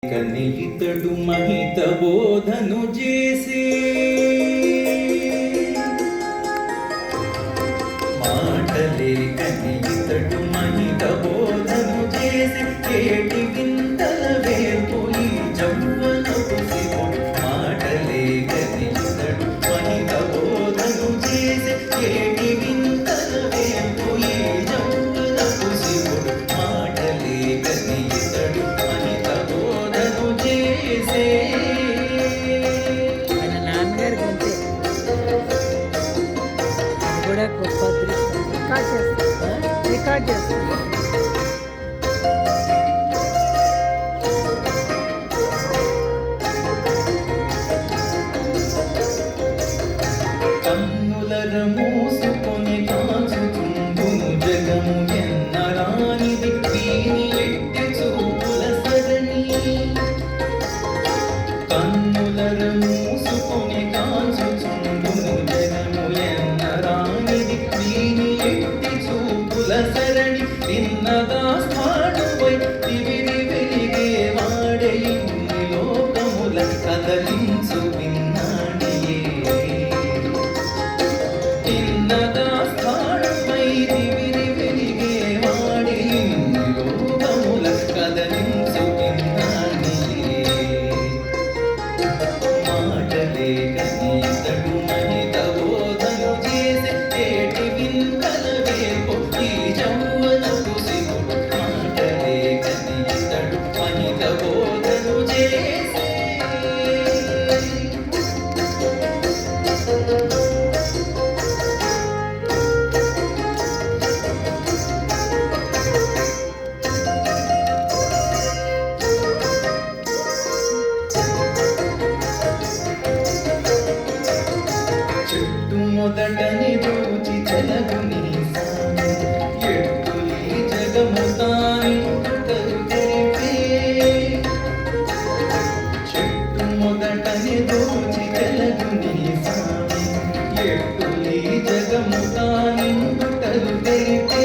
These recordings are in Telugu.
కని ఇతడు మహిత బోధను చేసి మాటలే కని ఇతడు మహిత బోధను చేసి కేటి వింతల వేపోయి జవ్వనపు శివుడు మాటలే కని ఇతడు మహిత బోధను చేసి కేటి వింతల వేపోయి జవ్వనపు శివుడు మాటలే కని ఇతడు మహిత బోధను చేసే మన నాన్నగారికి అంతే అది కూడా గొప్ప అదృష్టం. రికార్డ్ చేస్తాం. కన్నులర మూసుకొని కాచుచుండును జగము ఎన్నరానిది వీని ఎట్టి చూపుల సరణి కన్నులర మూసుకొని కాచుచుండును జగము ఎన్నరానిది వీని ఎట్టి చూపుల సరణి విన్నదా స్థాడువై తివిరి వెలిగే వాడే ఇన్ని లోకముల కదలించు విన్నాడియే చిన్నదా స్థానమై దివిరి వెలిగే వాడి లోకముల కదలించు విన్నాడియే మాటలే కని ఇతడు మహిత బోధను చేసి కేటి వింతల వేపు ఈ జవ్వనపు శివుడు మాటలే కని ఇతడు మహిత బోధను చేసి చెట్టు మొదటని దూచి చెలగుని సామి ఎట్టులి జగము తానింటుటలు తెలిపే చెట్టు మొదటని దూచి చెలగుని సామి ఎట్టులి జగము తానింటుటలు తెలిపే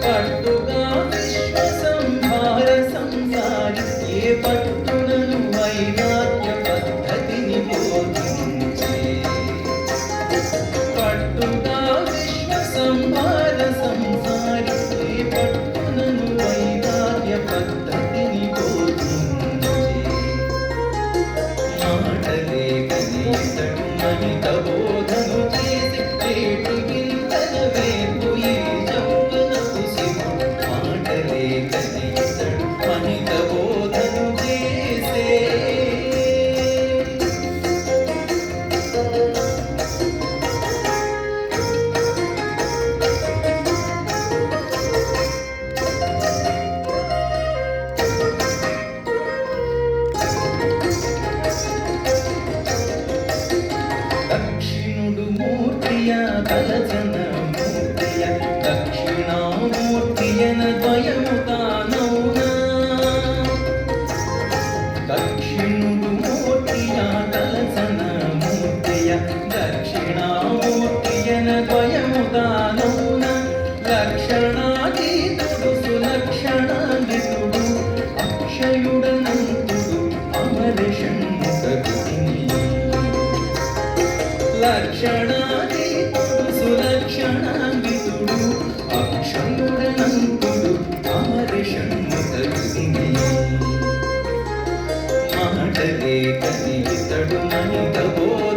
పట్టుగా విశ్వ సంహార సంసారి ఏ పట్టునను వైరాగ్య పద్ధతిని బోధించే పట్టుగా విశ్వ సంహార సంసారి పట్టునను వైరాగ్య పద్ధతిని బోధించే మాటలే కని ఇతడు మహిత బోధను చేసి కేటి వింతల వేపు ఈ జవ్వనపు శివుడు మాటలే కని ఇతడు మహిత బోధను చేసే దక్షిణుడు మూర్తియ తలచన మూర్తియ దక్షిణామూర్తియన ద్వయము తానౌనా దక్షిణుడు మూర్తియ తలచన మూర్తియ దక్షిణామూర్తియన ద్వయము తానౌనా లక్షణాతీతుడు సులక్షణాన్వితుడు అక్షయుడనంతుడు అమర శంకరుడిని లక్షణాతీతుడు సులక్షణాన్వితుడు అక్షయుడనంతుడు అమర షణ్ముఖరుడిని మాటలే కని ఇతడు మహిత బోధ